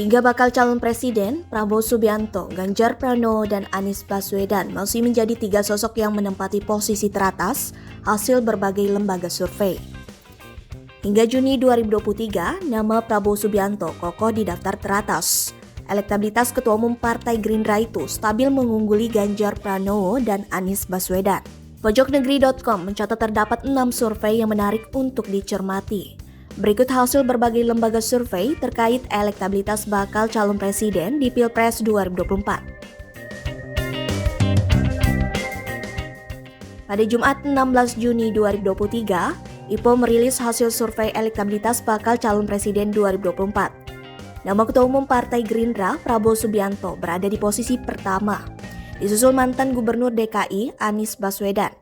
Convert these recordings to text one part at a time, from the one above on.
Tiga bakal calon presiden, Prabowo Subianto, Ganjar Pranowo, dan Anies Baswedan masih menjadi tiga sosok yang menempati posisi teratas hasil berbagai lembaga survei. Hingga Juni 2023, nama Prabowo Subianto kokoh di daftar teratas. Elektabilitas Ketua Umum Partai Gerindra itu stabil mengungguli Ganjar Pranowo dan Anies Baswedan. Pojoknegeri.com mencatat terdapat 6 survei yang menarik untuk dicermati. Berikut hasil berbagai lembaga survei terkait elektabilitas bakal calon presiden di Pilpres 2024. Pada Jumat 16 Juni 2023, IPO merilis hasil survei elektabilitas bakal calon presiden 2024. Nama Ketua Umum Partai Gerindra, Prabowo Subianto, berada di posisi pertama, disusul mantan Gubernur DKI Anies Baswedan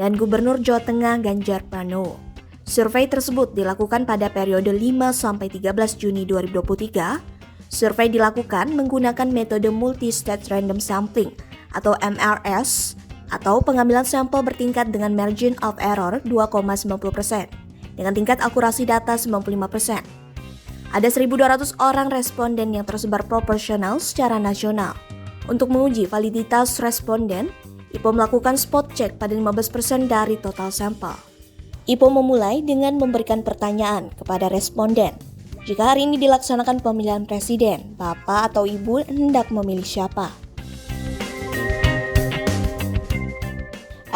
dan Gubernur Jawa Tengah Ganjar Pranowo. Survei tersebut dilakukan pada periode 5-13 Juni 2023. Survei dilakukan menggunakan metode Multi-Stage Random Sampling atau MRS atau pengambilan sampel bertingkat dengan margin of error 2,90% dengan tingkat akurasi data 95%. Ada 1.200 orang responden yang tersebar proporsional secara nasional. Untuk menguji validitas responden, IPO melakukan spot check pada 15% dari total sampel. IPO memulai dengan memberikan pertanyaan kepada responden. Jika hari ini dilaksanakan pemilihan presiden, Bapak atau Ibu hendak memilih siapa?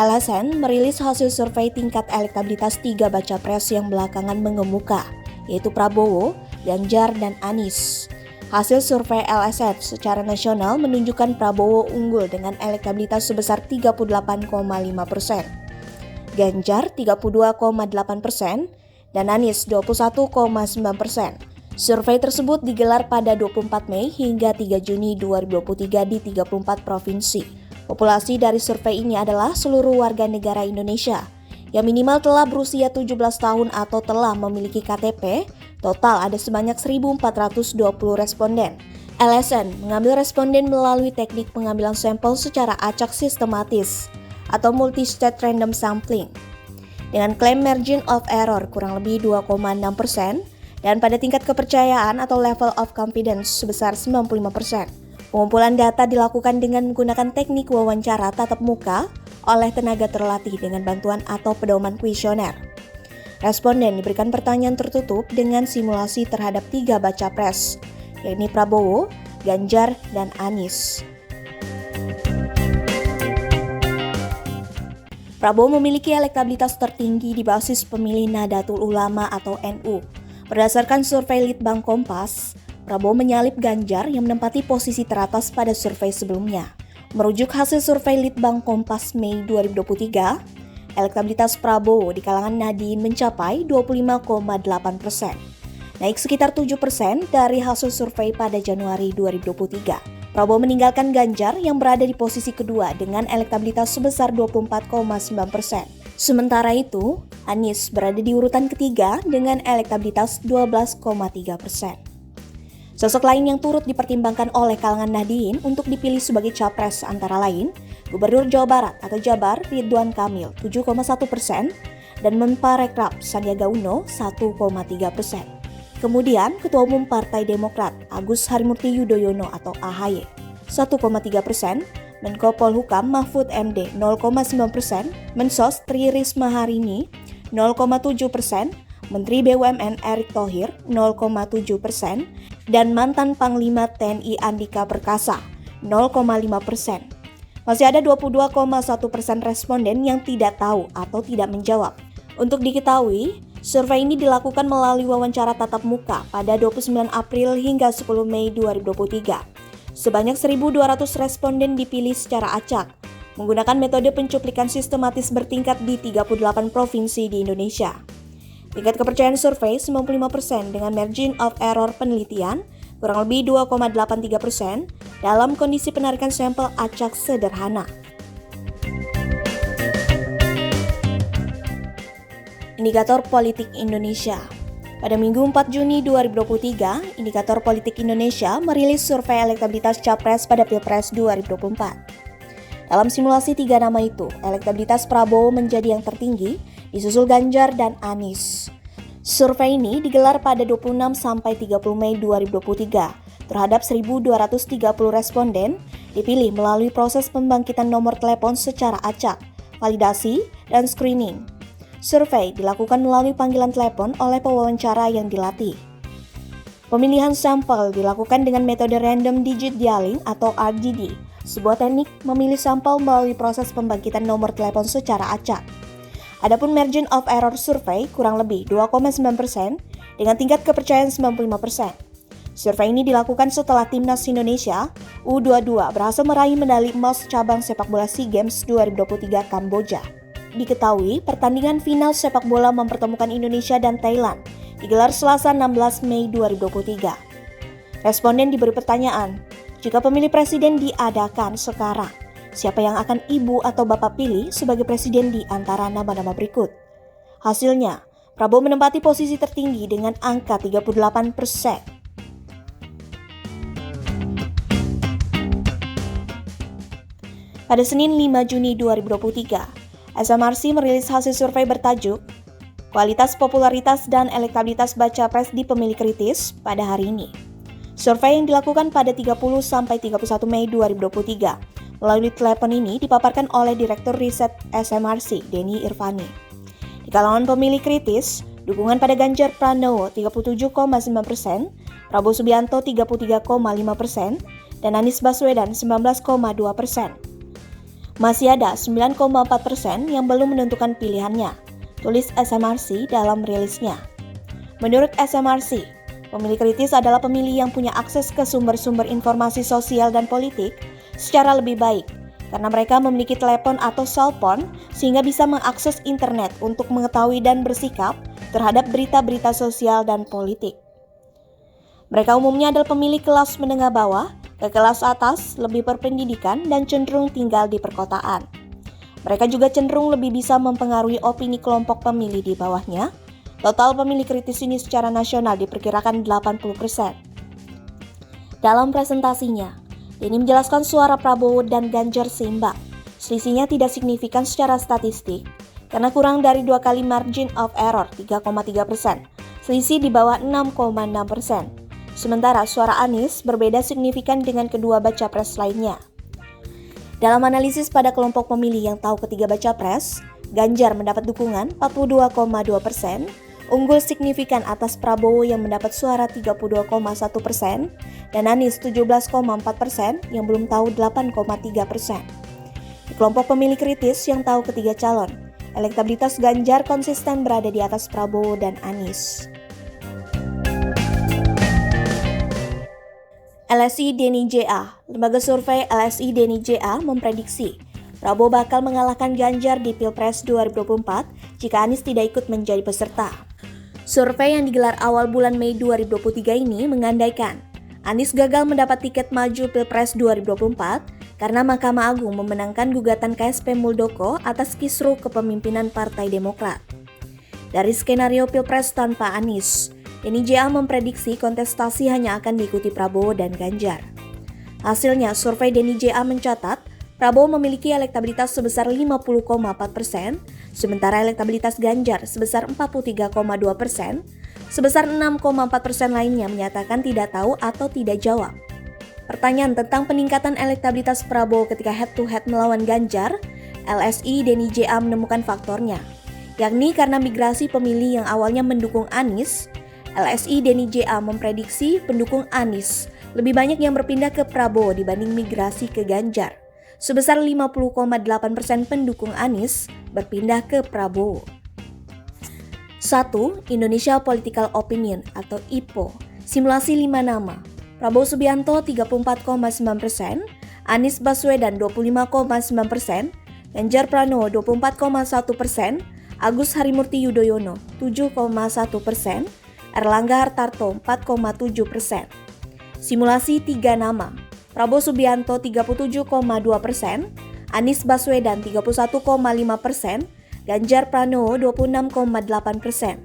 LSN merilis hasil survei tingkat elektabilitas 3 baca pres yang belakangan mengemuka, yaitu Prabowo, Ganjar, dan Anies. Hasil survei LSN secara nasional menunjukkan Prabowo unggul dengan elektabilitas sebesar 38,5%. Ganjar 32,8% dan Anies 21,9%. Survei tersebut digelar pada 24 Mei hingga 3 Juni 2023 di 34 provinsi. Populasi dari survei ini adalah seluruh warga negara Indonesia yang minimal telah berusia 17 tahun atau telah memiliki KTP. Total ada sebanyak 1.420 responden. LSN mengambil responden melalui teknik pengambilan sampel secara acak sistematis atau multi-stage random sampling dengan klaim margin of error kurang lebih 2,6% dan pada tingkat kepercayaan atau level of confidence sebesar 95%. Pengumpulan data dilakukan dengan menggunakan teknik wawancara tatap muka oleh tenaga terlatih dengan bantuan atau pedoman kuesioner. Responden diberikan pertanyaan tertutup dengan simulasi terhadap 3 baca pres, yakni Prabowo, Ganjar, dan Anies. Prabowo memiliki elektabilitas tertinggi di basis pemilih Nahdlatul Ulama atau NU. Berdasarkan survei Litbang Kompas, Prabowo menyalip Ganjar yang menempati posisi teratas pada survei sebelumnya. Merujuk hasil survei Litbang Kompas Mei 2023, elektabilitas Prabowo di kalangan Nahdien mencapai 25,8%, naik sekitar 7% dari hasil survei pada Januari 2023. Prabowo meninggalkan Ganjar yang berada di posisi kedua dengan elektabilitas sebesar 24,9%. Sementara itu, Anies berada di urutan ketiga dengan elektabilitas 12,3%. Sosok lain yang turut dipertimbangkan oleh kalangan Nahdien untuk dipilih sebagai capres antara lain Gubernur Jawa Barat atau Jabar Ridwan Kamil 7,1% dan Menparekraf Sandiaga Uno 1,3%. Kemudian Ketua Umum Partai Demokrat Agus Harimurti Yudhoyono atau AHY 1,3%, Menko Polhukam Mahfud MD 0,9%, Mensos Tri Risma Harini 0,7%, Menteri BUMN Erick Thohir 0,7%, dan mantan Panglima TNI Andika Perkasa 0,5%. Masih ada 22,1% responden yang tidak tahu atau tidak menjawab. Untuk diketahui, survei ini dilakukan melalui wawancara tatap muka pada 29 April hingga 10 Mei 2023. Sebanyak 1.200 responden dipilih secara acak, menggunakan metode pencuplikan sistematis bertingkat di 38 provinsi di Indonesia. Tingkat kepercayaan survei 95% dengan margin of error penelitian kurang lebih 2,83% dalam kondisi penarikan sampel acak sederhana. Indikator Politik Indonesia. Pada Minggu 4 Juni 2023, Indikator Politik Indonesia merilis survei elektabilitas Capres pada Pilpres 2024. Dalam simulasi 3 nama itu, elektabilitas Prabowo menjadi yang tertinggi, disusul Ganjar dan Anies. Survei ini digelar pada 26-30 Mei 2023, terhadap 1.230 responden dipilih melalui proses pembangkitan nomor telepon secara acak, validasi, dan screening. Survei dilakukan melalui panggilan telepon oleh pewawancara yang dilatih. Pemilihan sampel dilakukan dengan metode random digit dialing atau RDD, sebuah teknik memilih sampel melalui proses pembangkitan nomor telepon secara acak. Adapun margin of error survei kurang lebih 2,9% dengan tingkat kepercayaan 95%. Survei ini dilakukan setelah Timnas Indonesia U22 berhasil meraih medali emas cabang sepak bola SEA Games 2023 Kamboja. Diketahui, pertandingan final sepak bola mempertemukan Indonesia dan Thailand digelar Selasa 16 Mei 2023. Responden diberi pertanyaan, jika pemilih presiden diadakan sekarang, siapa yang akan ibu atau bapak pilih sebagai presiden di antara nama-nama berikut? Hasilnya, Prabowo menempati posisi tertinggi dengan angka 38%. Pada Senin 5 Juni 2023, SMRC merilis hasil survei bertajuk Kualitas Popularitas dan Elektabilitas Baca Pres di Pemilih Kritis pada hari ini. Survei yang dilakukan pada 30-31 Mei 2023 melalui telepon ini dipaparkan oleh Direktur Riset SMRC, Denny Irvani. Di kalangan pemilih kritis, dukungan pada Ganjar Pranowo 37,9%, Prabowo Subianto 33,5%, dan Anies Baswedan 19,2%. Masih ada 9,4% yang belum menentukan pilihannya, tulis SMRC dalam rilisnya. Menurut SMRC, pemilih kritis adalah pemilih yang punya akses ke sumber-sumber informasi sosial dan politik secara lebih baik, karena mereka memiliki telepon atau cellphone sehingga bisa mengakses internet untuk mengetahui dan bersikap terhadap berita-berita sosial dan politik. Mereka umumnya adalah pemilih kelas menengah bawah, ke kelas atas, lebih berpendidikan, dan cenderung tinggal di perkotaan. Mereka juga cenderung lebih bisa mempengaruhi opini kelompok pemilih di bawahnya. Total pemilih kritis ini secara nasional diperkirakan 80%. Dalam presentasinya, Denny menjelaskan suara Prabowo dan Ganjar seimbang. Selisihnya tidak signifikan secara statistik, karena kurang dari 2 kali margin of error 3,3%, selisih di bawah 6,6%. Sementara suara Anies berbeda signifikan dengan kedua baca pres lainnya. Dalam analisis pada kelompok pemilih yang tahu ketiga baca pres, Ganjar mendapat dukungan 42,2%, unggul signifikan atas Prabowo yang mendapat suara 32,1%, dan Anies 17,4% yang belum tahu 8,3%. Di kelompok pemilih kritis yang tahu ketiga calon, elektabilitas Ganjar konsisten berada di atas Prabowo dan Anies. LSI Denny JA, lembaga survei LSI Denny JA memprediksi Prabowo bakal mengalahkan Ganjar di Pilpres 2024 jika Anies tidak ikut menjadi peserta. Survei yang digelar awal bulan Mei 2023 ini mengandaikan Anies gagal mendapat tiket maju Pilpres 2024 karena Mahkamah Agung memenangkan gugatan KSP Muldoko atas kisruh kepemimpinan Partai Demokrat. Dari skenario Pilpres tanpa Anies, Denny JA memprediksi kontestasi hanya akan diikuti Prabowo dan Ganjar. Hasilnya, survei Denny JA mencatat Prabowo memiliki elektabilitas sebesar 50,4%, sementara elektabilitas Ganjar sebesar 43,2%, sebesar 6,4% lainnya menyatakan tidak tahu atau tidak jawab. Pertanyaan tentang peningkatan elektabilitas Prabowo ketika head-to-head melawan Ganjar, LSI Denny JA menemukan faktornya, yakni karena migrasi pemilih yang awalnya mendukung Anies. LSI Denny JA memprediksi pendukung Anies lebih banyak yang berpindah ke Prabowo dibanding migrasi ke Ganjar. Sebesar 50,8% pendukung Anies berpindah ke Prabowo. 1. Indonesia Political Opinion atau IPO. Simulasi 5 nama. Prabowo Subianto 34,9%, Anies Baswedan 25,9%, Ganjar Pranowo 24,1%, Agus Harimurti Yudhoyono 7,1%, Erlangga Hartarto 4,7%. Simulasi 3 nama. Prabowo Subianto 37,2%, Anies Baswedan 31,5%, Ganjar Pranowo 26,8%.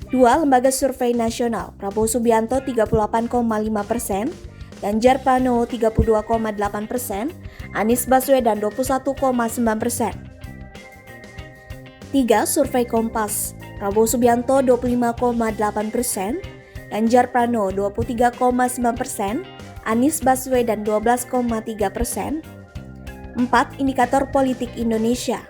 2. Lembaga Survei Nasional. Prabowo Subianto 38,5%, Ganjar Pranowo 32,8%, Anies Baswedan 21,9%. 3. Survei Kompas. Prabowo Subianto 25,8%, Ganjar Pranowo 23,9%, Anies Baswedan 12,3%. 4. Indikator politik Indonesia.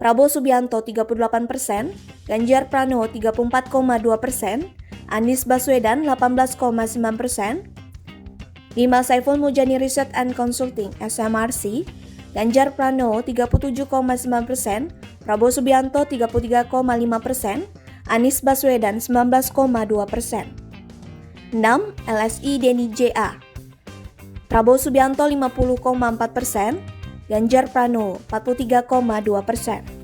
Prabowo Subianto 38%, Ganjar Pranowo 34,2%, Anies Baswedan 18,9%. 5. Saiful Mujani Research and Consulting (SMRC), Ganjar Pranowo 37,9%, Prabowo Subianto 33,5%, Anies Baswedan 19,2%. 6. LSI Denny JA, Prabowo Subianto 50,4%, Ganjar Pranowo 43,2%.